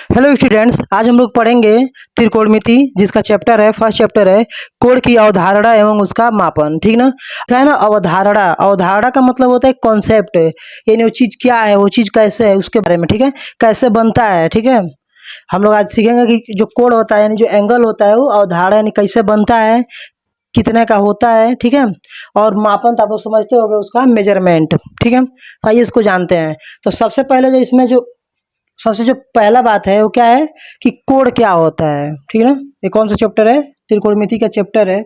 Hello students, आज हम लोग पढ़ेंगे त्रिकोणमिति, जिसका चैप्टर है, फर्स्ट चैप्टर है कोण की अवधारणा एवं उसका मापन। ठीक ना। क्या है ना, अवधारणा। अवधारणा का मतलब होता है कॉन्सेप्ट, यानी वो चीज़ क्या है, वो चीज़ कैसे है, उसके बारे में। ठीक है, कैसे बनता है। ठीक है, हम लोग आज सीखेंगे कि जो कोण होता है यानी जो एंगल होता है वो अवधारणा यानी कैसे बनता है, कितने का होता है। ठीक है, और मापन तो आप लोग समझते होंगे, उसका मेजरमेंट। ठीक है, तो आइए इसको जानते हैं। तो सबसे पहले जो पहला बात है वो क्या है कि कोण क्या होता है। ठीक है ना, ये कौन सा चैप्टर है? त्रिकोणमिति का चैप्टर है।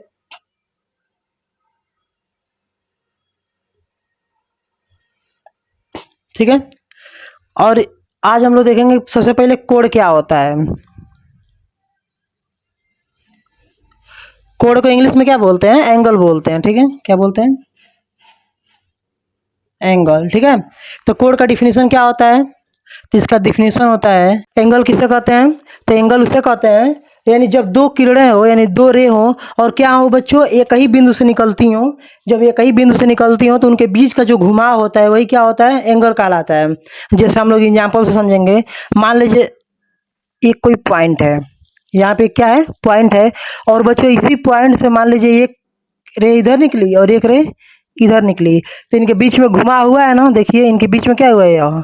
ठीक है, और आज हम लोग देखेंगे सबसे पहले कोण क्या होता है। कोण को इंग्लिश में क्या बोलते हैं? एंगल बोलते हैं। ठीक है, क्या बोलते हैं? एंगल। ठीक है, तो कोण का डिफिनीशन क्या होता है? तो इसका डिफिनीशन होता है, एंगल किसे कहते हैं? तो एंगल उसे कहते हैं यानी जब दो किरणें हो यानी दो रे हो और क्या हो बच्चों, एक ही बिंदु से निकलती हो। जब एक ही बिंदु से निकलती हो तो उनके बीच का जो घुमाव होता है वही क्या होता है? एंगल कहलाता है। जैसे हम लोग एग्जाम्पल से समझेंगे। मान लीजिए एक कोई पॉइंट है, यहाँ पे क्या है? पॉइंट है। और बच्चों इसी पॉइंट से मान लीजिए एक रे इधर निकली और एक रे इधर निकली, तो इनके बीच में घुमा हुआ है ना। देखिए इनके बीच में क्या हुआ है?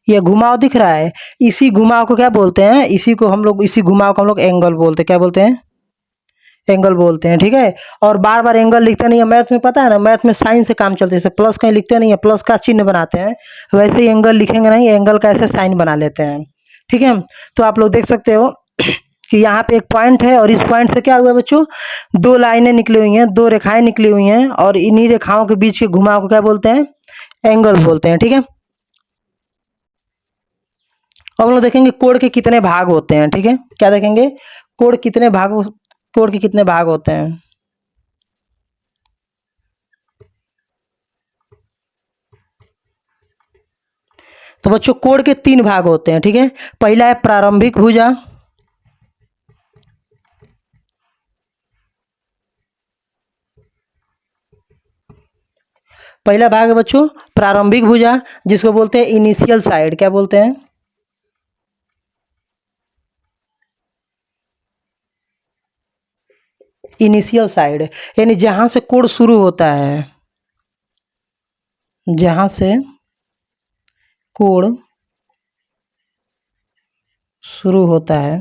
ये घुमाव दिख रहा है। इसी घुमाव को क्या बोलते हैं? इसी घुमाव को हम लोग एंगल बोलते हैं। क्या बोलते हैं? एंगल बोलते हैं। ठीक है, और बार बार एंगल लिखते नहीं है। मैथ में पता है ना, मैथ में साइन से काम चलते है। जैसे प्लस कहीं लिखते नहीं है, प्लस का चिन्ह बनाते हैं, वैसे ही एंगल लिखेंगे नहीं, एंगल का ऐसे साइन बना लेते हैं। ठीक है, तो आप लोग देख सकते हो कि यहाँ पे एक पॉइंट है और इस पॉइंट से क्या हुआ बच्चों? दो लाइनें निकली हुई हैं, दो रेखाएं निकली हुई हैं, और इन्हीं रेखाओं के बीच के घुमाव को क्या बोलते हैं? एंगल बोलते हैं। ठीक है, अब हम लोग देखेंगे कोण के कितने भाग होते हैं। ठीक है, क्या देखेंगे? कोण कितने भाग कोण के कितने भाग होते हैं। तो बच्चों कोण के तीन भाग होते हैं। ठीक है, पहला है प्रारंभिक भुजा। पहला भाग है बच्चों प्रारंभिक भुजा, जिसको बोलते हैं इनिशियल साइड। क्या बोलते हैं? इनिशियल साइड यानी जहां से कोण शुरू होता है, जहां से कोण शुरू होता है।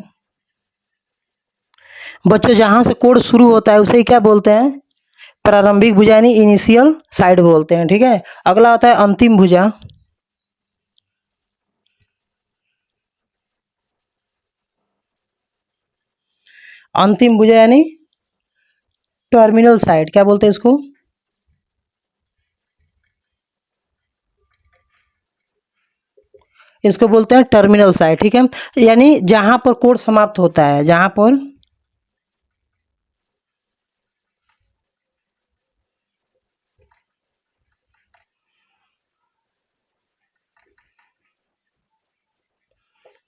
बच्चों जहां से कोण शुरू होता है उसे ही क्या बोलते हैं? प्रारंभिक भुजा यानी इनिशियल साइड बोलते हैं। ठीक है, अगला होता है अंतिम भुजा। अंतिम भुजा यानी टर्मिनल साइड। क्या बोलते हैं इसको? इसको बोलते हैं टर्मिनल साइड। ठीक है, यानी जहां पर कोड समाप्त होता है, जहां पर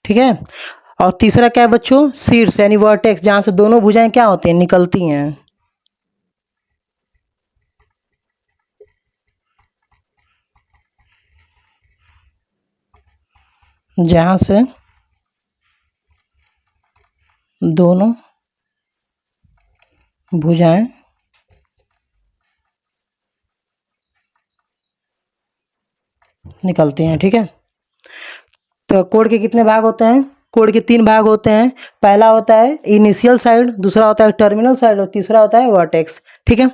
ठीक है। और तीसरा क्या है बच्चों? शीर्ष यानी वर्टेक्स, जहां से दोनों भुजाएं क्या होती हैं? निकलती हैं। जहां से दोनों भुजाएं निकलती हैं। ठीक है, तो कोड के कितने भाग होते हैं? कोड के तीन भाग होते हैं। पहला होता है इनिशियल साइड, दूसरा होता है टर्मिनल साइड, और तीसरा होता है वर्टेक्स। ठीक है,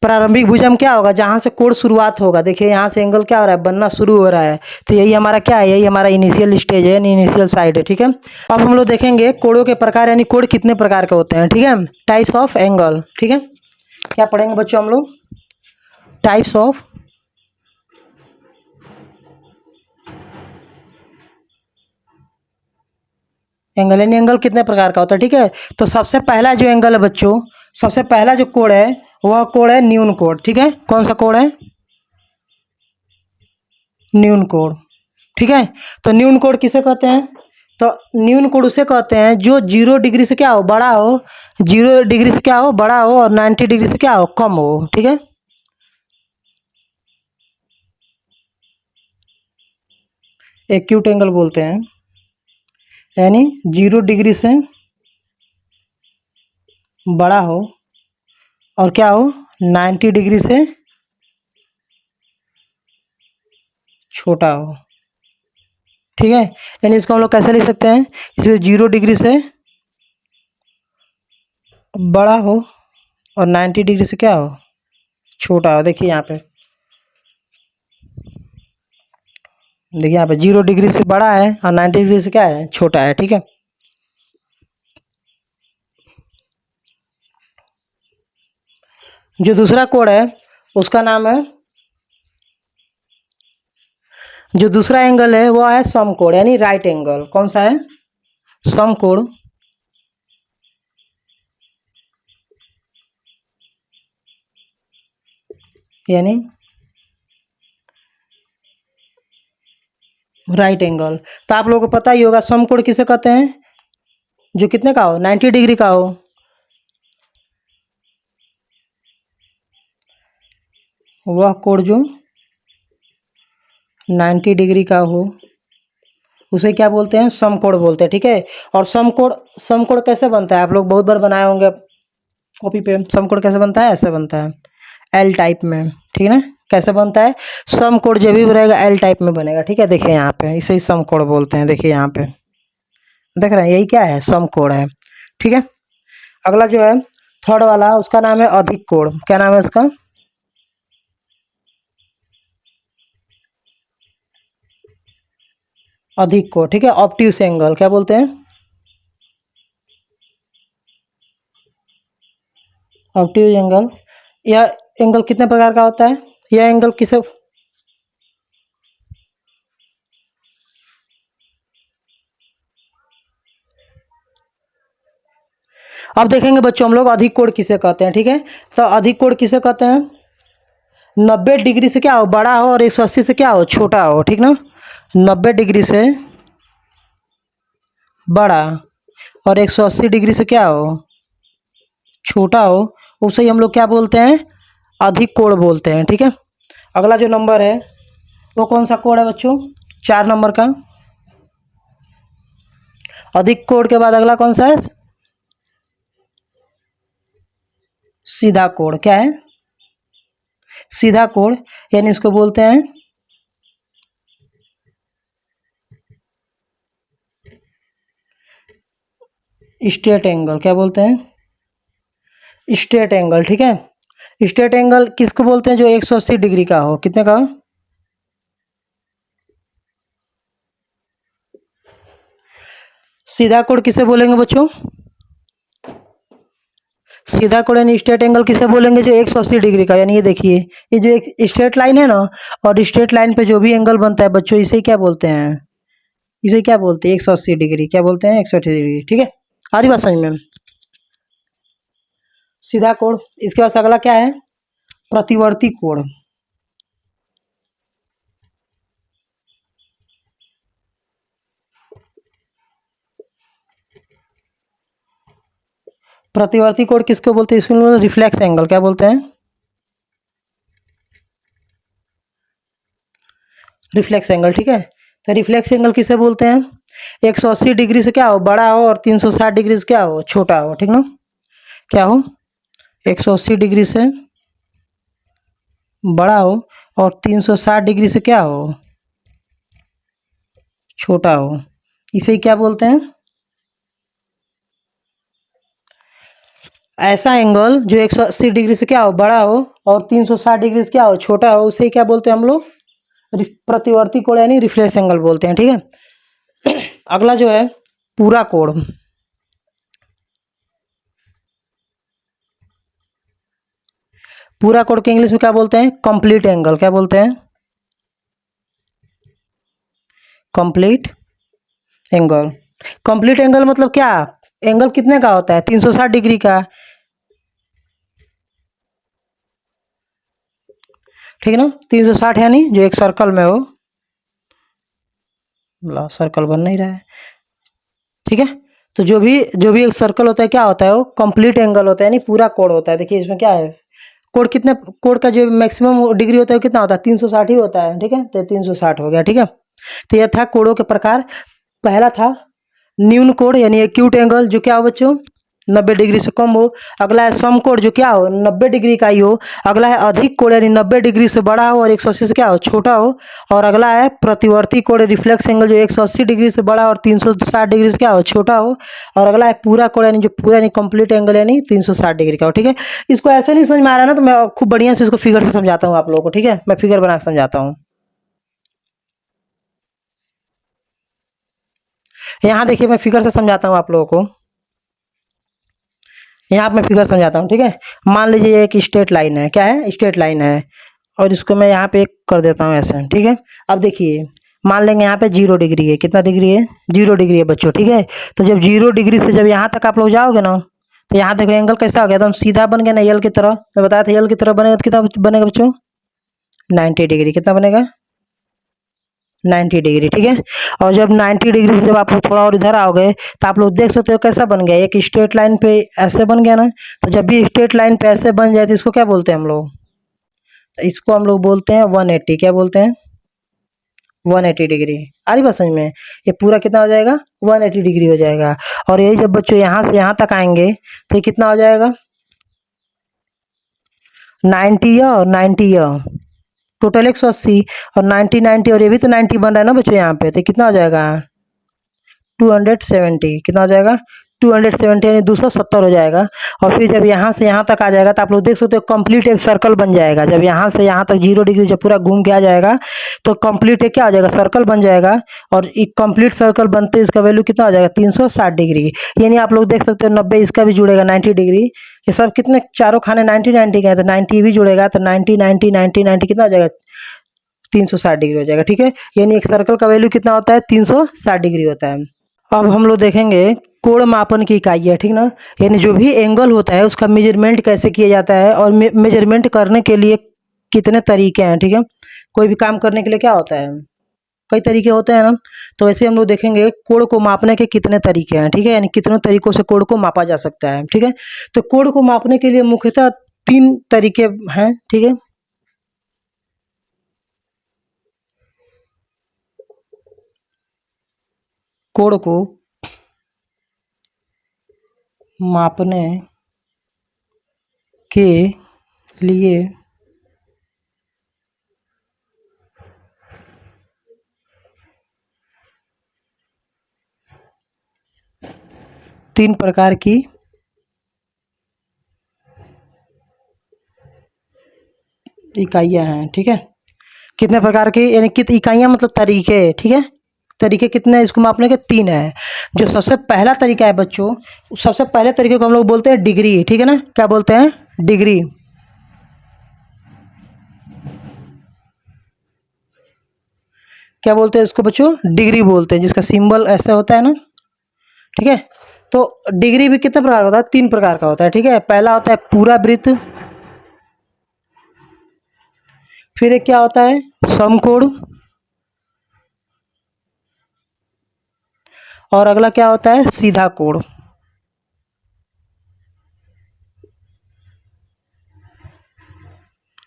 प्रारंभिक भुजा में क्या होगा? जहां से कोण शुरुआत होगा, देखिए यहाँ से एंगल क्या हो रहा है? बनना शुरू हो रहा है, तो यही हमारा क्या है? यही हमारा इनिशियल स्टेज है, इनिशियल साइड है। ठीक है, अब हम लोग देखेंगे कोणों के प्रकार, यानी कोण कितने प्रकार के होते हैं। ठीक है, टाइप्स ऑफ एंगल। ठीक है, क्या पढ़ेंगे बच्चों हम लोग? टाइप्स ऑफ एंगल, यानी एंगल कितने प्रकार का होता है। ठीक है, तो सबसे पहला जो एंगल है बच्चों, सबसे पहला जो कोण है वह कोण है न्यून कोण। ठीक है, कौन सा कोण है? न्यून कोण। ठीक है, तो न्यून कोण किसे कहते हैं? तो न्यून कोण उसे कहते हैं जो 0 डिग्री से क्या हो? बड़ा हो। 0 डिग्री से क्या हो? बड़ा हो, और 90 डिग्री से क्या हो? कम हो। ठीक है, एक्यूट एंगल बोलते हैं। यानी 0 डिग्री से बड़ा हो और क्या हो 90 डिग्री से छोटा हो। ठीक है, यानी इसको हम लोग कैसे लिख सकते हैं, इसे 0 डिग्री से बड़ा हो और 90 डिग्री से क्या हो छोटा हो। देखिए यहाँ पे, देखिए यहाँ पे 0 डिग्री से बड़ा है और 90 डिग्री से क्या है छोटा है। ठीक है, जो दूसरा कोण है उसका नाम है, जो दूसरा एंगल है वो है समकोण यानी राइट एंगल। कौन सा है, समकोण। यानी राइट एंगल। तो आप लोगों को पता ही होगा समकोण किसे कहते हैं, जो कितने का हो 90 डिग्री का हो। वह कोण जो 90 डिग्री का हो उसे क्या बोलते हैं, समकोण बोलते हैं। ठीक है, और समकोण, समकोण कैसे बनता है, आप लोग बहुत बार बनाए होंगे कॉपी पे। समकोण कैसे बनता है, ऐसे बनता है एल टाइप में। ठीक है ना, कैसे बनता है, समकोण जब भी रहेगा एल टाइप में बनेगा। ठीक है, देखिए यहाँ पे इसे ही समकोण बोलते हैं। देखिए यहाँ पे देख रहे हैं, यही क्या है, समकोण है। ठीक है, अगला जो है थर्ड वाला, उसका नाम है अधिक कोण। क्या नाम है उसका, अधिक कोण। ठीक है, ऑब्ट्यूस एंगल क्या बोलते हैं, ऑब्ट्यूज एंगल। यह एंगल कितने प्रकार का होता है, यह एंगल किसे, अब देखेंगे बच्चों हम लोग अधिक कोण किसे कहते हैं। ठीक है, तो अधिक कोण किसे कहते हैं, 90 डिग्री से क्या हो बड़ा हो और 180 से क्या हो छोटा हो। ठीक ना, 90 डिग्री से बड़ा और 180 डिग्री से क्या हो छोटा हो, उसे ही हम लोग क्या बोलते हैं, अधिक कोण बोलते हैं। ठीक है, अगला जो नंबर है वो कौन सा कोण है बच्चों, 4 नंबर का। अधिक कोण के बाद अगला कौन सा है, सीधा कोण। क्या है, सीधा कोण, यानी इसको बोलते हैं स्ट्रेट एंगल। क्या बोलते हैं, स्ट्रेट एंगल। ठीक है, स्ट्रेट एंगल किसको बोलते हैं, जो 180 डिग्री का हो। कितने का हो, सीधा कोण किसे बोलेंगे बच्चों, सीधा कोण यानी स्ट्रेट एंगल किसे बोलेंगे, जो 180 डिग्री का। यानी ये देखिए, ये जो एक स्ट्रेट लाइन है ना, और स्ट्रेट लाइन पे जो भी एंगल बनता है बच्चों, इसे क्या बोलते हैं, इसे क्या बोलते हैं 180 डिग्री। क्या बोलते हैं, 180 डिग्री। ठीक है, आ रही बात समझ में, सीधा कोण। इसके बाद अगला क्या है, प्रतिवर्ती कोण। प्रतिवर्ती कोण किसको बोलते हैं, इसको रिफ्लेक्स एंगल। क्या बोलते हैं, रिफ्लेक्स एंगल। ठीक है, तो रिफ्लेक्स एंगल किसे बोलते हैं, 180 डिग्री से क्या हो बड़ा हो और 360 डिग्री से क्या हो छोटा हो। ठीक ना, क्या हो 180 डिग्री से बड़ा हो और 360 डिग्री से क्या हो छोटा हो, इसे क्या बोलते हैं, ऐसा एंगल जो 180 डिग्री से क्या हो बड़ा हो और 360 डिग्री से क्या हो छोटा हो, उसे क्या बोलते हैं हम लोग, प्रतिवर्ती कोण यानी रिफ्लेक्स एंगल बोलते हैं। ठीक है, अगला जो है पूरा कोण। पूरा कोण के इंग्लिश में क्या बोलते हैं, कंप्लीट एंगल। क्या बोलते हैं, कंप्लीट एंगल। कंप्लीट एंगल मतलब क्या, एंगल कितने का होता है, 360 डिग्री का। ठीक है ना, 360 यानी जो एक सर्कल में हो, सर्कल बन नहीं रहा है। ठीक है, तो जो भी एक सर्कल होता है क्या होता है, वो कंप्लीट एंगल होता है यानी पूरा कोण होता है। देखिए इसमें क्या है, कोण कितने, कोण का जो मैक्सिमम डिग्री होता है कितना होता है, 360 ही होता है। ठीक है, तो 360 हो गया। ठीक है, तो यह था कोणों के प्रकार। पहला था न्यून कोण यानी एक्यूट एंगल जो क्या हो बच्चों 90 डिग्री से कम हो। अगला है सम कोण जो क्या हो 90 डिग्री का ही हो। अगला है अधिक कोण यानी 90 डिग्री से बड़ा हो और 180 से क्या हो छोटा हो। और अगला है प्रतिवर्ती कोण रिफ्लेक्स एंगल जो 180 डिग्री से बड़ा और 360 डिग्री से क्या हो छोटा हो। और अगला है पूरा कोण यानी जो पूरा यानी कंप्लीट एंगल यानी 360 डिग्री का हो। ठीक है, इसको ऐसे नहीं समझ में आ रहा ना तो मैं खूब बढ़िया से इसको फिगर से समझाता हूँ आप लोगों को। ठीक है, मैं फिगर बना के समझाता हूँ। यहाँ देखिए मैं फिगर से समझाता हूँ आप लोगों को। यहाँ पे मैं फिगर समझाता हूँ। ठीक है, मान लीजिए ये एक स्ट्रेट लाइन है, क्या है स्ट्रेट लाइन है, और इसको मैं यहाँ पे एक कर देता हूँ ऐसे। ठीक है, अब देखिए मान लेंगे यहाँ पे 0 डिग्री है, कितना डिग्री है 0 डिग्री है बच्चों। ठीक है, तो जब 0 डिग्री से जब यहाँ तक आप लोग जाओगे ना तो यहाँ देखो एंगल कैसा हो गया एकदम सीधा बन गया ना यल की तरह। मैं बताया था यल की तरह बनेगा तो कितना बनेगा बच्चों 90 डिग्री। कितना बनेगा 90 डिग्री। ठीक है, और जब 90 डिग्री से जब आप थोड़ा और इधर आओगे तो आप लोग देख सकते हो कैसा बन गया एक स्ट्रेट लाइन पे ऐसे बन गया ना। तो जब भी स्ट्रेट लाइन पे ऐसे बन जाए तो इसको क्या बोलते हैं हम लोग, तो इसको हम लोग बोलते हैं 180। क्या बोलते हैं 180 डिग्री। आ रही बात समझ में, ये पूरा कितना हो जाएगा 180 डिग्री हो जाएगा। और यही जब बच्चों यहाँ से यहाँ तक आएंगे तो ये कितना हो जाएगा 90 या और 90 या टोटल 180 और 90 और ये भी तो 90 बन रहा है ना बच्चों यहाँ पे, तो कितना हो जाएगा 270। कितना हो जाएगा 270 यानी 270 हो जाएगा। और फिर जब यहाँ से यहाँ तक आ जाएगा तो आप लोग देख सकते हो कंप्लीट एक सर्कल बन जाएगा। जब यहाँ से यहाँ तक 0 डिग्री जब पूरा घूम के आ जाएगा तो कंप्लीट एक क्या हो जाएगा सर्कल बन जाएगा। और एक कंप्लीट सर्कल बनते इसका वैल्यू कितना हो जाएगा 360 डिग्री। यानी आप लोग देख सकते हो 90 इसका भी जुड़ेगा 90 डिग्री। ये सब कितने चारों खाने 90 का है तो 90 भी जुड़ेगा तो 90 कितना हो जाएगा 360 डिग्री हो जाएगा। ठीक है, यानी एक सर्कल का वैल्यू कितना होता है 360 डिग्री होता है। अब हम लोग देखेंगे कोण मापन की इकाई है। ठीक ना, यानी जो भी एंगल होता है उसका मेजरमेंट कैसे किया जाता है और मेजरमेंट करने के लिए कितने तरीके हैं। ठीक है, कोई भी काम करने के लिए क्या होता है कई तरीके होते हैं ना, तो वैसे हम लोग देखेंगे कोण को मापने के कितने तरीके हैं। ठीक है, यानी कितने तरीकों से कोण को मापा जा सकता है। ठीक है, तो कोण को मापने के लिए मुख्यतः 3 तरीके हैं। ठीक है, कोण को मापने के लिए 3 प्रकार की इकाइयाँ हैं। ठीक है, कितने प्रकार की यानी कित इकाइयाँ मतलब तरीके। ठीक है, तरीके कितने हैं इसको मापने के 3 है। जो सबसे पहला तरीका है बच्चों, सबसे पहले तरीके को हम लोग बोलते हैं डिग्री। ठीक है ना, क्या बोलते हैं डिग्री। क्या बोलते हैं इसको बच्चों डिग्री बोलते हैं, जिसका सिंबल ऐसा होता है ना। ठीक है, तो डिग्री भी कितने प्रकार का होता है 3 प्रकार का होता है। ठीक है, पहला होता है पूरा वृत्त, फिर एक क्या होता है समकोण, और अगला क्या होता है सीधा कोण।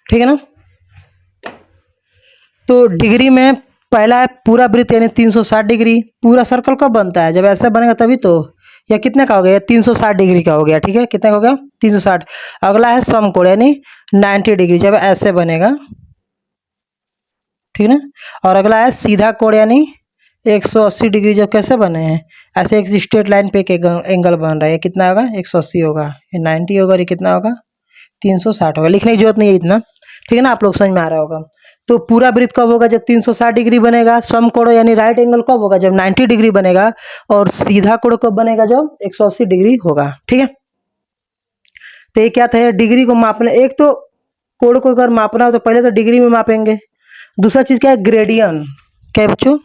ठीक है ना, तो डिग्री में पहला है पूरा वृत्त यानी 360 डिग्री। पूरा सर्कल कब बनता है जब ऐसा बनेगा तभी तो। या कितने का हो गया 360 डिग्री का हो गया। ठीक है, कितने का हो गया 360। अगला है समकोण यानी 90 डिग्री जब ऐसे बनेगा। ठीक है ना, और अगला है सीधा कोण यानी 180 डिग्री जब कैसे बने हैं ऐसे एक स्ट्रेट लाइन पे एक एंगल बन रहा है। ये कितना होगा 180 होगा, ये 90 होगा और ये कितना होगा 360 होगा। लिखने की जरूरत नहीं है इतना। ठीक है ना, आप लोग समझ में आ रहा होगा। तो पूरा वृत्त कब होगा जब 360 डिग्री बनेगा। समकोण यानी राइट एंगल कब होगा जब 90 डिग्री बनेगा। और सीधा कोण कब बनेगा जब 180 डिग्री होगा। ठीक है, तो ये क्या था डिग्री को मापना। एक तो कोण को अगर मापना हो तो पहले तो डिग्री में मापेंगे। दूसरा चीज क्या है ग्रेडियन। क्या है बच्चों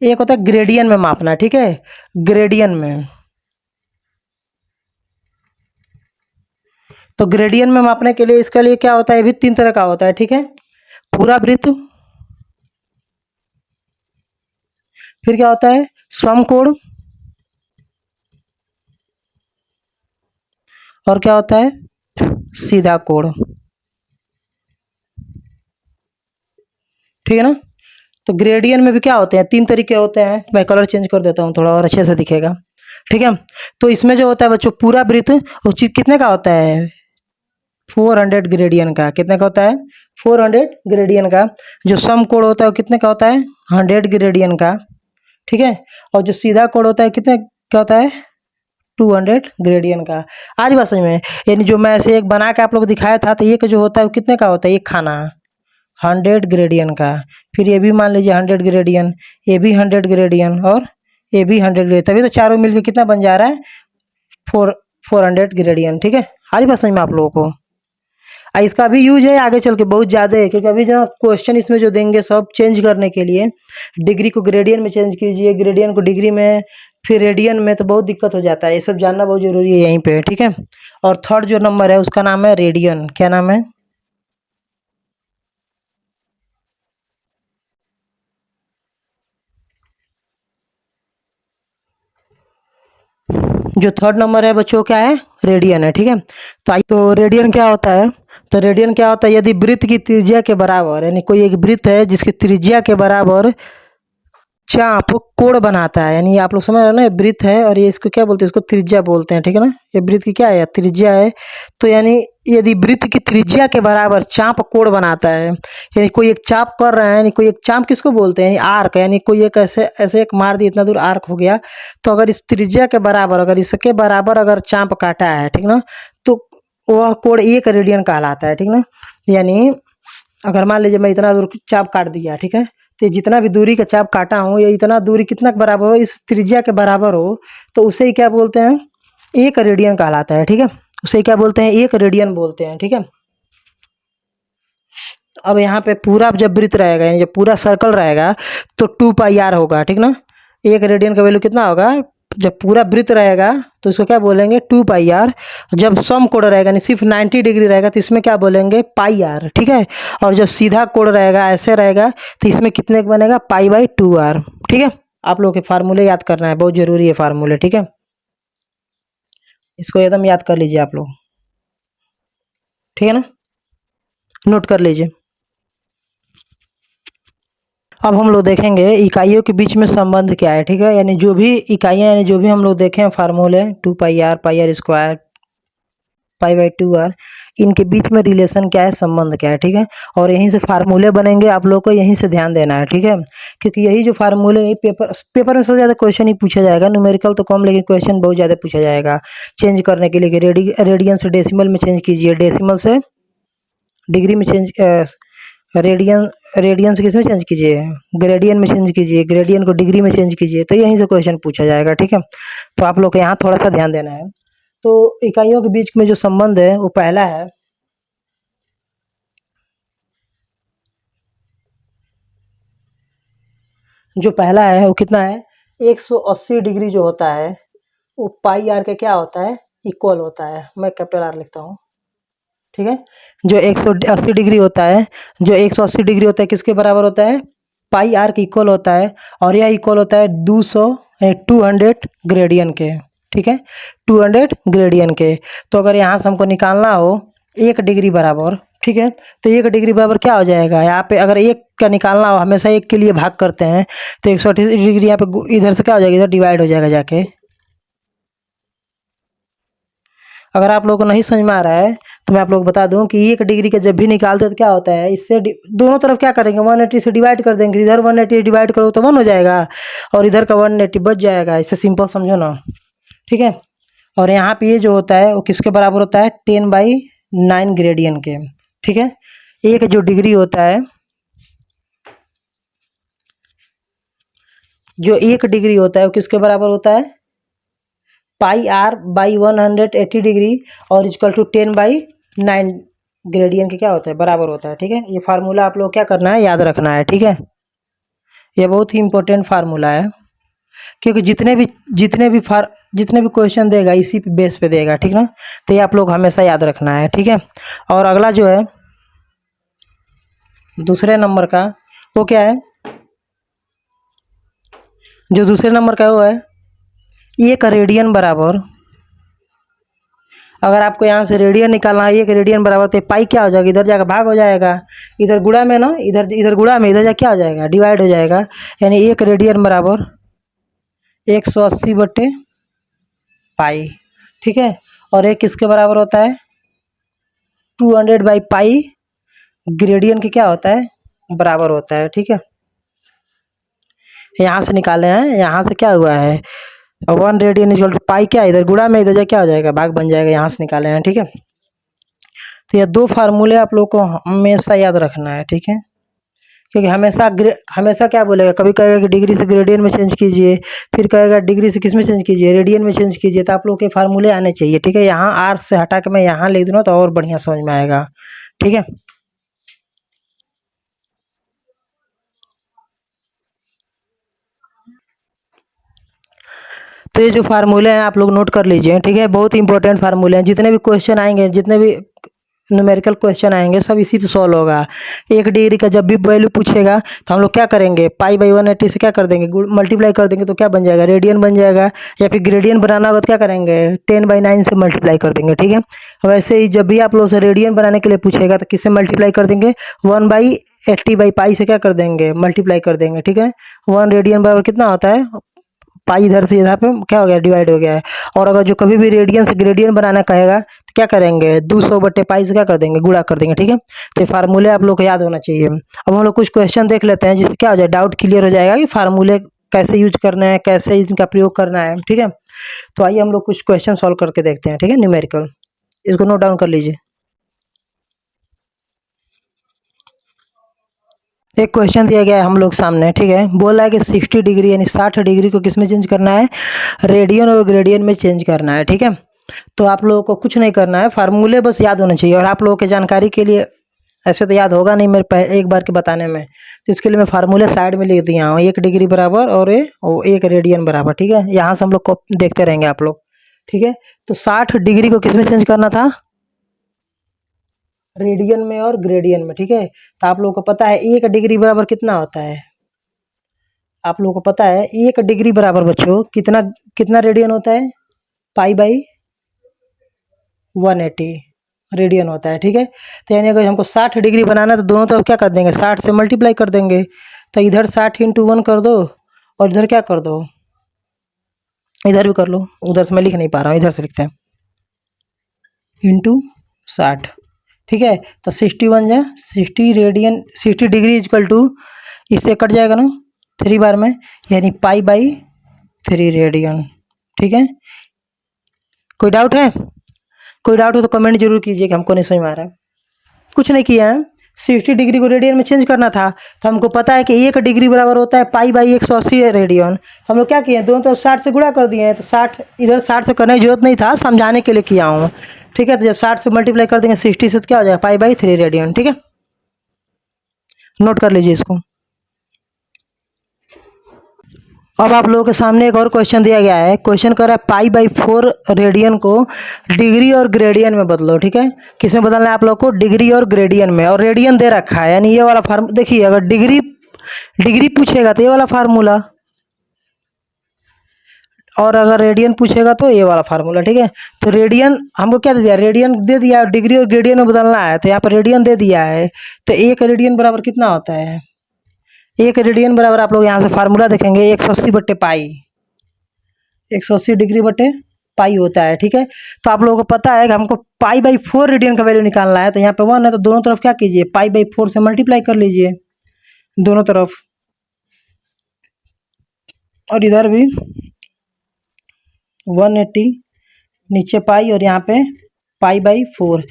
एक होता है ग्रेडियन में मापना। ठीक है, ग्रेडियन में, तो ग्रेडियन में मापने के लिए इसके लिए क्या होता है ये भी 3 तरह का होता है। ठीक है, पूरा वृत्त, फिर क्या होता है समकोण, और क्या होता है सीधा कोण। ठीक है ना। तो ग्रेडियंट में भी क्या होते हैं, 3 तरीके होते हैं। मैं कलर चेंज कर देता हूँ थोड़ा और अच्छे से दिखेगा, ठीक है। तो इसमें जो होता है बच्चों पूरा वृत्त, वो चीज कितने का होता है, 400 ग्रेडियंट का। कितने का होता है, 400 ग्रेडियंट का। जो सम कोण होता है वो कितने का होता है, 100 ग्रेडियंट का, ठीक है। और जो सीधा कोण होता है कितने का होता है, 200 ग्रेडियंट का। आज बात समझ में। यानी जो मैं ऐसे एक बना के आप लोग को दिखाया था, तो ये जो होता है वो कितने का होता है, एक खाना 100 ग्रेडियंट का। फिर ये भी मान लीजिए 100 ग्रेडियंट, ये भी 100 ग्रेडियंट, और ये भी 100 ग्रेडियंट। तभी तो चारों मिलके कितना बन जा रहा है, 400 ग्रेडियंट, ठीक है। आ रही बात समझ में आप लोगों को। इसका भी यूज है आगे चल के बहुत ज़्यादा है, क्योंकि अभी जो क्वेश्चन इसमें जो देंगे सब चेंज करने के लिए, डिग्री को ग्रेडियन में चेंज कीजिए, ग्रेडियन को डिग्री में, फिर रेडियन में, तो बहुत दिक्कत हो जाता है। ये सब जानना बहुत जरूरी है यहीं पे, ठीक है। और थर्ड जो नंबर है उसका नाम है रेडियन। क्या नाम है, जो थर्ड नंबर है बच्चों क्या है, रेडियन है, ठीक है। तो तो रेडियन क्या होता है, तो रेडियन क्या होता है, यदि वृत्त की त्रिज्या के बराबर, यानी कोई एक वृत्त है जिसकी त्रिज्या के बराबर चाप कोण बनाता है, यानी आप लोग समझ रहे हो ना, ये वृत्त है और ये इसको क्या बोलते हैं, इसको त्रिज्या बोलते हैं, ठीक है ना। ये वृत्त की क्या है, त्रिज्या है। तो यानी यदि वृत्त की त्रिज्या के बराबर चाप कोण बनाता है, यानी कोई एक चाप कर रहा है, यानी कोई एक चाप किसको बोलते हैं, आर्क, यानी कोई एक ऐसे ऐसे एक मार दी, इतना दूर आर्क हो गया। तो अगर इस त्रिज्या के बराबर, अगर इसके बराबर अगर चाप काटा है, ठीक ना, तो वह कोण 1 रेडियन कहलाता है, ठीक ना। यानी अगर मान लीजिए मैं इतना दूर चाप काट दिया, ठीक है, तो जितना भी दूरी का चाप काटा हूँ, ये इतना दूरी कितना के बराबर हो, इस त्रिज्या के बराबर हो, तो उसे ही क्या बोलते हैं, 1 रेडियन कहलाता है, ठीक है। उसे क्या बोलते हैं, 1 रेडियन बोलते हैं, ठीक है। अब यहाँ पे पूरा जब वृत्त रहेगा, यानी जब पूरा सर्कल रहेगा, तो 2 पाई आर होगा, ठीक ना। 1 रेडियन का वैल्यू कितना होगा, जब पूरा वृत्त रहेगा तो इसको क्या बोलेंगे, 2 पाई आर। जब सम कोण रहेगा, यानी सिर्फ 90 डिग्री रहेगा, तो इसमें क्या बोलेंगे, पाई आर, ठीक है। और जब सीधा कोण रहेगा, ऐसे रहेगा, तो इसमें कितने का बनेगा, पाई/2 आर, ठीक है। आप लोगों के फार्मूले याद करना है, बहुत जरूरी है फार्मूले, ठीक है। इसको एकदम याद कर लीजिए आप लोग, ठीक है ना, नोट कर लीजिए। अब हम लोग देखेंगे इकाइयों के बीच में संबंध क्या है, ठीक है। यानी जो भी इकाइयाँ, यानी जो भी हम लोग देखे हैं फार्मूले, 2 pi R, pi R square, पाई/2 आर, इनके बीच में रिलेशन क्या है, संबंध क्या है, ठीक है। और यहीं से फार्मूले बनेंगे, आप लोग को यहीं से ध्यान देना है, ठीक है। क्योंकि यही जो फार्मूले, पेपर में सबसे ज़्यादा क्वेश्चन ही पूछा जाएगा, न्यूमेरिकल तो कम, लेकिन क्वेश्चन बहुत ज़्यादा पूछा जाएगा। चेंज करने के लिए कि रेडियन से डेसिमल में चेंज कीजिए, डेसिमल से डिग्री में चेंज, रेडियन रेडियन से किस में चेंज कीजिए, ग्रेडियन में चेंज कीजिए, ग्रेडियन को डिग्री में चेंज कीजिए, तो यहीं से क्वेश्चन पूछा जाएगा, ठीक है। तो आप लोग को यहाँ थोड़ा सा ध्यान देना है। तो इकाइयों के बीच में जो संबंध है वो पहला है, जो पहला है वो कितना है, 180 डिग्री जो होता है वो पाई आर के क्या होता है, इक्वल होता है। मैं कैपिटल आर लिखता हूँ, ठीक है। जो 180 डिग्री होता है, जो 180 डिग्री होता है किसके बराबर होता है, पाई आर के इक्वल होता है। और यह इक्वल होता है 200 ग्रेडियन के, ठीक है, 200 ग्रेडियन के। तो अगर यहाँ से हमको निकालना हो 1 डिग्री बराबर, ठीक है, तो 1 डिग्री बराबर क्या हो जाएगा, यहाँ पे अगर एक का निकालना हो, हमेशा एक के लिए भाग करते हैं, तो 180 डिग्री यहाँ पे इधर से क्या हो जाएगा, इधर डिवाइड हो जाएगा जाके। अगर आप लोगों को नहीं समझ में आ रहा है तो मैं आप लोग को बता दूं कि 1 डिग्री का जब भी निकालते हैं तो क्या होता है, इससे दोनों तरफ क्या करेंगे, 180 से डिवाइड कर देंगे। इधर 180 डिवाइड करो तो 1 हो जाएगा, और इधर का 180 बच जाएगा। इससे सिंपल समझो ना, ठीक है। और यहाँ पे ये जो होता है वो किसके बराबर होता है, 10/9 ग्रेडियन के, ठीक है। एक जो डिग्री होता है, जो 1 डिग्री होता है वो किसके बराबर होता है, पाई/180 डिग्री, और इक्वल टू 10/9 ग्रेडियन के क्या होता है, बराबर होता है, ठीक है। ये फार्मूला आप लोग क्या करना है, याद रखना है, ठीक है। ये बहुत ही इंपॉर्टेंट फार्मूला है, क्योंकि जितने भी क्वेश्चन देगा इसी पे बेस पे देगा, ठीक ना। तो ये आप लोग हमेशा याद रखना है, ठीक है। और अगला जो है दूसरे नंबर का, वो क्या है, जो दूसरे नंबर का वो है, 1 रेडियन बराबर अगर आपको यहाँ से रेडियन निकालना है, 1 रेडियन बराबर, तो पाई क्या हो जाएगा, इधर जाकर भाग हो जाएगा, इधर गुणा में ना, इधर इधर गुणा में, इधर जा क्या हो जाएगा, डिवाइड हो जाएगा। यानी 1 रेडियन बराबर 180 बटे पाई, ठीक है। और एक किसके बराबर होता है, 200/पाई ग्रेडियन के क्या होता है, बराबर होता है, ठीक है। यहाँ से निकाले हैं, यहाँ से क्या हुआ है, 1 रेडियन इक्वल टू पाई, क्या इधर गुणा में, इधर जा क्या हो जाएगा, भाग बन जाएगा, यहाँ से निकाले हैं, ठीक है। तो ये 2 फार्मूले आप लोग को हमेशा याद रखना है, ठीक है। क्योंकि हमेशा क्या बोलेगा, कभी कहेगा कि डिग्री से ग्रेडियन में चेंज कीजिए, फिर कहेगा डिग्री से किस में चेंज कीजिए, रेडियन में चेंज कीजिए। तो आप लोग के फार्मूले आने चाहिए, ठीक है। यहाँ आर से हटा के मैं यहाँ लिख दूँ तो और बढ़िया समझ में आएगा, ठीक है। तो ये जो फार्मूले हैं आप लोग नोट कर लीजिए, ठीक है। बहुत इंपॉर्टेंट फार्मूले हैं, जितने भी क्वेश्चन आएंगे, जितने भी न्यूमेरिकल क्वेश्चन आएंगे, सब इसी पे सॉल्व होगा। 1 डिग्री का जब भी वैल्यू पूछेगा तो हम लोग क्या करेंगे, पाई/180 से क्या कर देंगे, मल्टीप्लाई कर देंगे, तो क्या बन जाएगा, रेडियन बन जाएगा। या फिर ग्रेडियन बनाना होगा तो क्या करेंगे, 10/9 से मल्टीप्लाई कर देंगे, ठीक है। वैसे ही जब भी आप लोग से रेडियन बनाने के लिए पूछेगा तो किससे मल्टीप्लाई कर देंगे, 1/80/पाई से क्या कर देंगे, मल्टीप्लाई कर देंगे, ठीक है। 1 रेडियन बराबर कितना होता है, पाई, इधर से इधर पे क्या हो गया, डिवाइड हो गया है। और अगर जो कभी भी रेडियन से ग्रेडियन बनाना कहेगा तो क्या करेंगे, 200/पाई से क्या कर देंगे, गुणा कर देंगे, ठीक है। तो ये फार्मूले आप लोग को याद होना चाहिए। अब हम लोग कुछ क्वेश्चन देख लेते हैं, जिससे क्या हो जाए, डाउट क्लियर हो जाएगा कि फार्मूले कैसे यूज करना है, कैसे इनका प्रयोग करना है, ठीक है। तो आइए हम लोग कुछ क्वेश्चन सॉल्व करके देखते हैं, ठीक है, न्यूमेरिकल। इसको नोट डाउन कर लीजिए। एक क्वेश्चन दिया गया है हम लोग सामने, ठीक है। बोला है कि 60 डिग्री यानी 60 डिग्री को किस में चेंज करना है, रेडियन और ग्रेडियन में चेंज करना है, ठीक है। तो आप लोगों को कुछ नहीं करना है, फार्मूले बस याद होने चाहिए। और आप लोगों के जानकारी के लिए, ऐसे तो याद होगा नहीं मेरे एक बार के बताने में, तो इसके लिए मैं फार्मूले साइड में लिख दिया हूँ, 1 डिग्री बराबर और 1 रेडियन बराबर, ठीक है। यहाँ से हम लोग को देखते रहेंगे आप लोग, ठीक है। तो 60 डिग्री को किस में चेंज करना था, रेडियन में और ग्रेडियन में, ठीक है। तो आप लोगों को पता है 1 डिग्री बराबर कितना होता है, आप लोगों को पता है 1 डिग्री बराबर बच्चों कितना, कितना रेडियन होता है, पाई/180 रेडियन होता है, ठीक है। तो यानी अगर हमको 60 डिग्री बनाना है तो दोनों तरफ क्या कर देंगे, 60 से मल्टीप्लाई कर देंगे। तो इधर 60 × 1 कर दो, और इधर क्या कर दो, इधर भी कर लो। उधर से मैं लिख नहीं पा रहा हूँ, इधर से लिखते हैं, × 60, ठीक है। तो 61 जा 60 रेडियन, 60 डिग्री इक्वल टू, इससे कट जाएगा ना 3 बार में, यानी पाई/3 रेडियन, ठीक है। कोई डाउट है, कोई डाउट हो तो कमेंट जरूर कीजिए कि हमको नहीं समझ में आ रहा है। कुछ नहीं किया है, 60 डिग्री को रेडियन में चेंज करना था, तो हमको पता है कि 1 डिग्री बराबर होता है पाई/180 रेडियन। तो हम लोग क्या किए, दोनों तरफ 60 से गुणा कर दिए हैं। तो 60 इधर 60 से करने की जरूरत नहीं था, समझाने के लिए किया हूँ, ठीक है। तो जब 60 से मल्टीप्लाई कर देंगे 60 से, तो क्या हो जाएगा, पाई/3 रेडियन, ठीक है। नोट कर लीजिए इसको। अब आप लोगों के सामने एक और क्वेश्चन दिया गया है। क्वेश्चन कर रहा है पाई/4 रेडियन को डिग्री और ग्रेडियन में बदलो, ठीक है। किसमें बदलना है आप लोग को, डिग्री और ग्रेडियन में। और रेडियन दे रखा है, यानी ये वाला फार्मूला देखिए, अगर डिग्री डिग्री पूछेगा तो ये वाला फार्मूला, और अगर रेडियन पूछेगा तो ये वाला फार्मूला, ठीक है। तो रेडियन हमको क्या दे दिया, रेडियन दे दिया, डिग्री और ग्रेडियन में बदलना है, तो यहाँ पर रेडियन दे दिया है। तो 1 रेडियन बराबर कितना होता है, 1 रेडियन बराबर आप लोग यहाँ से फार्मूला देखेंगे, 180/पाई, 180 डिग्री बटे पाई होता है, ठीक है। तो आप लोगों को पता है कि हमको पाई/4 रेडियन का वैल्यू निकालना है। तो यहाँ पे 1 है, तो दोनों तरफ क्या कीजिए, पाई/4 से मल्टीप्लाई कर लीजिए दोनों तरफ, और इधर भी 180, नीचे पाई, और यहाँ पे पाई/4।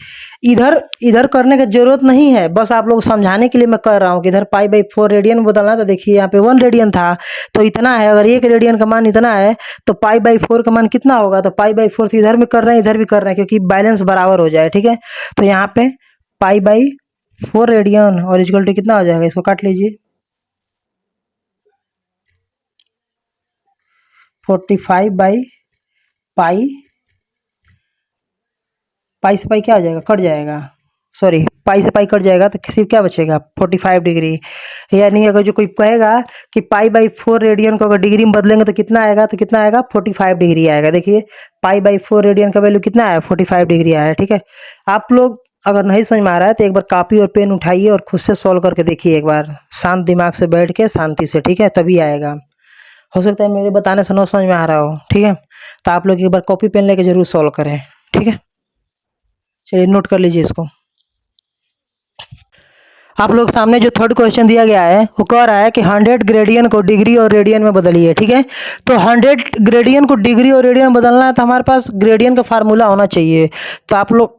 इधर इधर करने की जरूरत नहीं है, बस आप लोग समझाने के लिए मैं कर रहा हूँ कि इधर पाई/4 रेडियन में बदलना। तो देखिए यहाँ पे 1 रेडियन था, तो इतना है, अगर 1 रेडियन का मान इतना है तो पाई/4 का मान कितना होगा, तो पाई/4 से इधर भी कर रहे हैं, इधर भी कर रहे हैं, क्योंकि बैलेंस बराबर हो जाए, ठीक है। तो यहाँ पे पाई/4 रेडियन और इक्वल टू कितना हो जाएगा, इसको काट लीजिए, 45/पाई, पाई से पाई क्या हो जाएगा, कट जाएगा, सॉरी पाई से पाई कट जाएगा तो सिर्फ क्या बचेगा 45 डिग्री। यानी अगर जो कोई कहेगा कि पाई/4 रेडियन को अगर डिग्री में बदलेंगे तो कितना आएगा, तो कितना आएगा 45 डिग्री आएगा। देखिए पाई/4 रेडियन का वैल्यू कितना आया 45 डिग्री आया। ठीक है, आप लोग अगर नहीं समझ में आ रहा है तो एक बार कॉपी और पेन उठाइए और खुद से सॉल्व करके देखिए एक बार, शांत दिमाग से बैठ के शांति से। ठीक है, तभी आएगा। हो सकता है मेरे बताने से ना समझ में आ रहा हो। ठीक है, तो आप लोग एक बार कॉपी पेन लेके जरूर सॉल्व करें। ठीक है, चलिए नोट कर लीजिए इसको। आप लोग सामने जो थर्ड क्वेश्चन दिया गया है वो कह रहा है कि 100 ग्रेडियन को डिग्री और रेडियन में बदलिए। ठीक है, तो 100 ग्रेडियन को डिग्री और रेडियन में बदलना है तो हमारे पास ग्रेडियन का फार्मूला होना चाहिए। तो आप लोग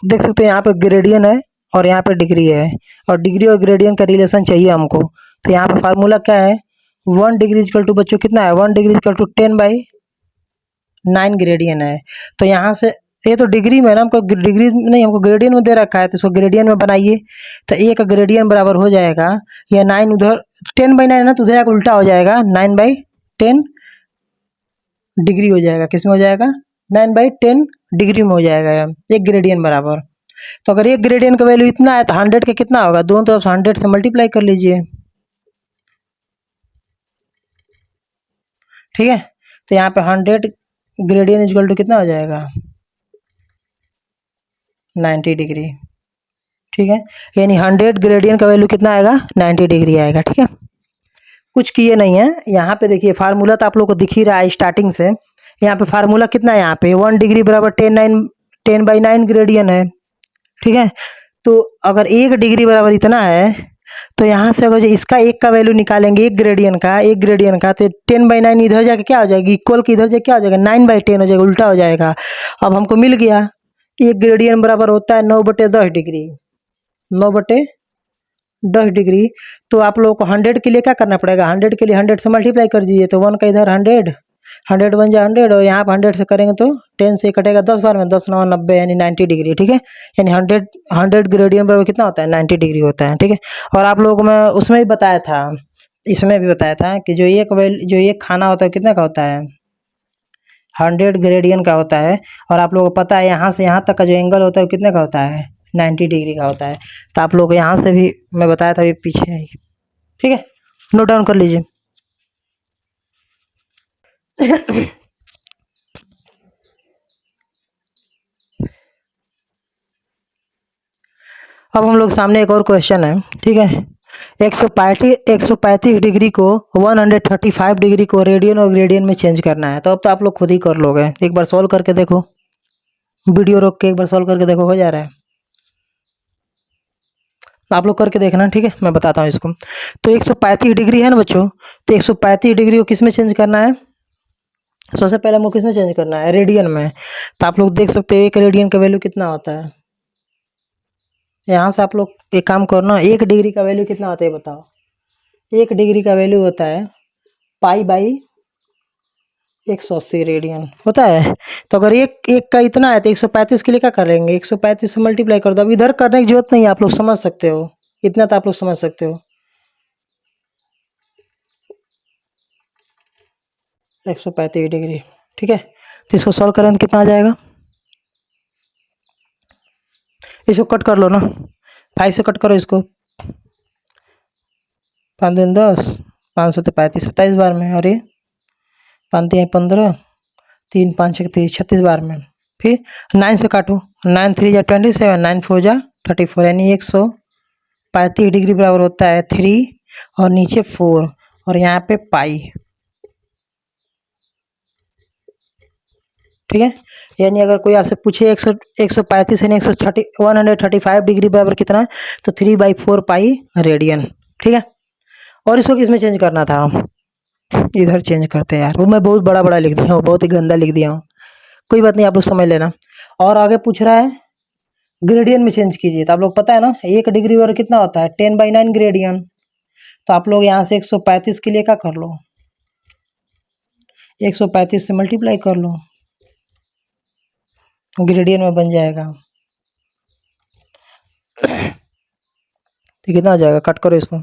देख सकते हैं यहाँ पे ग्रेडियन है और यहाँ पे डिग्री है, और डिग्री और ग्रेडियन का रिलेशन चाहिए हमको। तो यहाँ पे फार्मूला क्या है, 1 डिग्री इक्वल टू बच्चों कितना है, 1 डिग्री इक्वल टू 10/9 ग्रेडियन है। तो यहाँ से ये तो डिग्री में ना, हमको डिग्री नहीं, हमको ग्रेडियन में दे रखा है, तो इसको ग्रेडियन में बनाइए। तो ए का ग्रेडियन बराबर हो जाएगा, या 9 उधर 10/9 है ना, तो उधर जाकर उल्टा हो जाएगा, 9/10 डिग्री हो जाएगा। किस में हो जाएगा, 9/10 डिग्री में हो जाएगा एक ग्रेडियन बराबर। तो अगर एक ग्रेडियन का वैल्यू इतना है तो 100 का कितना होगा, दोनों तरफ 100 से मल्टीप्लाई कर लीजिए। ठीक है, तो यहाँ पे 100 ग्रेडियन इक्वल टू कितना हो जाएगा, 90 डिग्री। ठीक है, यानी 100 ग्रेडियन का वैल्यू कितना आएगा, 90 डिग्री आएगा। ठीक है, कुछ किए नहीं है। यहाँ पे देखिए फार्मूला तो आप लोग को दिख ही रहा है स्टार्टिंग से। यहाँ पे फार्मूला कितना है, यहाँ पे 1 डिग्री बराबर 10/9 ग्रेडियन है। ठीक है, तो अगर 1 डिग्री बराबर इतना है तो यहाँ से अगर जो इसका एक का वैल्यू निकालेंगे, एक ग्रेडियन का तो 10/9 इधर जाके क्या हो जाएगी, इक्वल की इधर जाके क्या हो जाएगा, 9/10 हो जाएगा, उल्टा हो जाएगा। अब हमको मिल गया, एक ग्रेडियन बराबर होता है 9/10 डिग्री, 9/10 डिग्री। तो आप लोगों को 100 के लिए क्या करना पड़ेगा, 100 के लिए 100 से मल्टीप्लाई कर दीजिए, तो 1 का इधर 100, 100 बन जाए 100, और यहाँ पर 100 से करेंगे तो 10 से कटेगा 10 बार में, 10×9 = 90, यानी 90 डिग्री। ठीक है, यानी 100 ग्रेडियन बराबर कितना होता है, 90 डिग्री होता है। ठीक है, और आप लोगों को मैं उसमें भी बताया था, इसमें भी बताया था कि जो एक खाना होता है कितने का होता है, 100 ग्रेडियन का होता है। और आप लोगों को पता है यहाँ से यहाँ तक का जो एंगल होता है वो कितने का होता है, 90 डिग्री का होता है। तो आप लोग यहाँ से भी मैं बताया था, अभी पीछे है। ठीक है, नोट डाउन कर लीजिए। अब हम लोग सामने एक और क्वेश्चन है। ठीक है, 135 डिग्री को 135 डिग्री को रेडियन और ग्रेडियन में चेंज करना है। तो अब तो आप लोग खुद ही कर लोगे, एक बार सॉल्व करके देखो, वीडियो रोक के एक बार सॉल्व करके देखो, हो जा रहा है। आप लोग करके देखना। ठीक है, मैं बताता हूँ इसको। तो 135 डिग्री है ना बच्चों, तो 135 डिग्री को किस में चेंज करना है, सबसे पहले हमको किस में चेंज करना है, रेडियन में। तो आप लोग देख सकते हो एक रेडियन का वैल्यू कितना होता है। यहाँ से आप लोग एक काम करना, 1 डिग्री का वैल्यू कितना होता है बताओ। 1 डिग्री का वैल्यू होता है पाई/180 रेडियन होता है। तो अगर एक एक का इतना है तो 135 के लिए क्या करेंगे, 135 से मल्टीप्लाई कर दो। अब इधर करने की जरूरत नहीं है, आप लोग समझ सकते हो, इतना तो आप लोग समझ सकते हो। 135 डिग्री। ठीक है, तो इसको सॉल्व करें तो कितना आ जाएगा, इसको कट कर लो ना, 5 से कट करो इसको, 5 दूनी 10, 5 सौ 35, 27 बार में, और ये 5 तिया 15, 3 5 6 30, 36 बार में। फिर 9 से काटो, 9 3 जा 27, 9 4 जा 34, यानी 135 डिग्री बराबर होता है 3 और नीचे 4 और यहाँ पे पाई। ठीक है, यानी अगर कोई आपसे पूछे 135 यानी 135 डिग्री बराबर कितना है, तो 3/4 पाई रेडियन। ठीक है, और इसको किस में चेंज करना था, इधर चेंज करते हैं यार, वो मैं बहुत बड़ा बड़ा लिख दिया हूँ, बहुत ही गंदा लिख दिया हूँ, कोई बात नहीं, आप लोग समझ लेना। और आगे पूछ रहा है ग्रेडियन में चेंज कीजिए। तो आप लोग पता है ना 1 डिग्री बराबर कितना होता है, 10/9 ग्रेडियन। तो आप लोग यहाँ से 135 के लिए क्या कर लो, 135 से मल्टीप्लाई कर लो, ग्रेडियन में बन जाएगा। तो कितना हो जाएगा, कट करो इसको,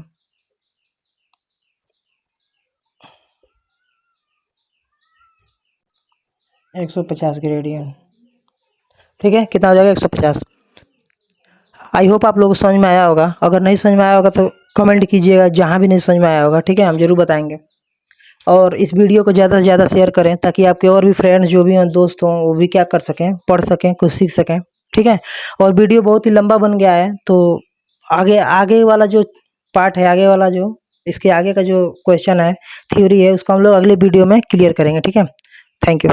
150 ग्रेडियन। ठीक है, कितना हो जाएगा 150। आई होप आप लोगों को समझ में आया होगा। अगर नहीं समझ में आया होगा तो कमेंट कीजिएगा, जहाँ भी नहीं समझ में आया होगा, ठीक है, हम ज़रूर बताएंगे। और इस वीडियो को ज़्यादा से ज़्यादा शेयर करें ताकि आपके और भी फ्रेंड्स जो भी हों, दोस्त हों, वो भी क्या कर सकें, पढ़ सकें, कुछ सीख सकें, ठीक है। और वीडियो बहुत ही लंबा बन गया है, तो आगे आगे वाला जो पार्ट है, आगे वाला जो इसके आगे का जो क्वेश्चन है, थ्योरी है, उसको हम लोग अगले वीडियो में क्लियर करेंगे, ठीक है। Thank you.